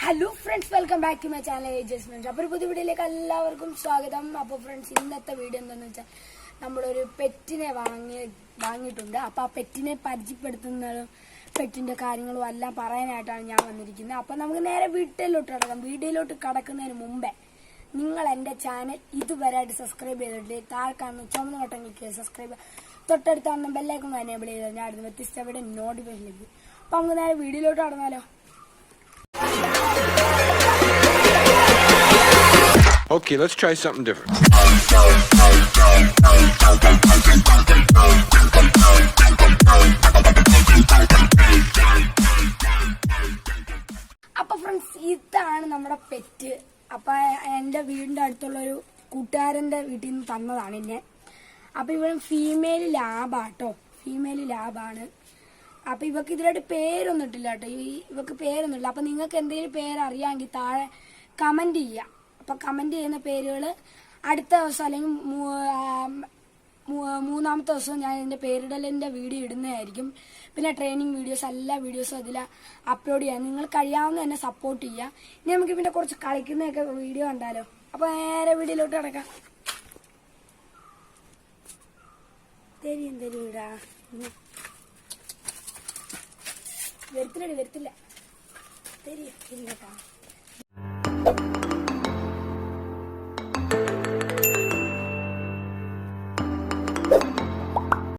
Hello friends, welcome back to my channel ages friends. അപ്പോൾ ഒരു പുതിയ വീഡിയോയിലേക്ക് എല്ലാവർക്കും സ്വാഗതം. അപ്പോൾ ഫ്രണ്ട്സ്, ഇന്നത്തെ വീഡിയോ എന്താണെന്ന് വെച്ചാൽ നമ്മളൊരു പെറ്റിനെ വാങ്ങിയിട്ടുണ്ട്. അപ്പോൾ ആ പെറ്റിനെ പരിചയപ്പെടുത്തുന്നതും പെറ്റിന്റെ കാര്യങ്ങളും എല്ലാം പറയാനായിട്ടാണ് ഞാൻ വന്നിരിക്കുന്നത്. അപ്പോൾ നമുക്ക് നേരെ വീഡിയോയിലോട്ട് കടക്കാം. വീഡിയോയിലോട്ട് കടക്കുന്നതിന് മുമ്പേ നിങ്ങൾ എൻ്റെ ചാനൽ ഇതുവരെയായിട്ട് സബ്സ്ക്രൈബ് ചെയ്തിട്ട് താഴെ കാണുന്ന ചുമന്ന ബട്ടൺ ക്ലിക്ക് ചെയ്ത് സബ്സ്ക്രൈബ്, തൊട്ടടുത്താണെന്ന് ബെല്ലൈക്കൺ എനേബിൾ ചെയ്താൽ ഞാൻ അടുത്ത വ്യത്യസ്തയുടെ നോട്ടിഫിക്കേഷൻ ലഭിക്കും. അപ്പോൾ നമുക്ക് നേരെ വീഡിയോയിലോട്ട് കടന്നാലോ. Okay, let's try something different. അപ്പൊ ഫ്രണ്ട്സ്, ഇതാണ് നമ്മുടെ പെറ്റ്. അപ്പൊ എന്റെ വീടിന്റെ അടുത്തുള്ളൊരു കൂട്ടുകാരന്റെ വീട്ടിൽ നിന്ന് തന്നതാണ് എന്നെ. അപ്പൊ ഇവിടെ ഫീമെയിൽ ലാബാട്ടോ, ഫീമെയിൽ ലാബാണ്. അപ്പൊ ഇവക്ക് ഇതിലായിട്ട് പേരൊന്നും ഇട്ടില്ല കേട്ടോ, ഇവക്ക് പേരൊന്നുമില്ല. അപ്പൊ നിങ്ങൾക്ക് എന്തെങ്കിലും പേരറിയാമെങ്കിൽ താഴെ കമന്റ് ചെയ്യാം. അപ്പൊ കമന്റ് ചെയ്യുന്ന പേരുകൾ അടുത്ത ദിവസം അല്ലെങ്കിൽ മൂന്നാമത്തെ ദിവസം ഞാൻ ഇതിന്റെ പേരിടലിന്റെ വീഡിയോ ഇടുന്നതായിരിക്കും. പിന്നെ ട്രെയിനിങ് വീഡിയോസ്, എല്ലാ വീഡിയോസും അതിൽ അപ്ലോഡ് ചെയ്യാം. നിങ്ങൾ കഴിയാവുന്ന തന്നെ സപ്പോർട്ട് ചെയ്യുക. ഇനി നമുക്ക് പിന്നെ കുറച്ച് കളിക്കുന്നതൊക്കെ വീഡിയോ കണ്ടാലോ. അപ്പൊ നേരെ വീഡിയോയിലോട്ട് കിടക്കാം. തരീടാ, വരത്തില്ല തരി കേട്ടാ.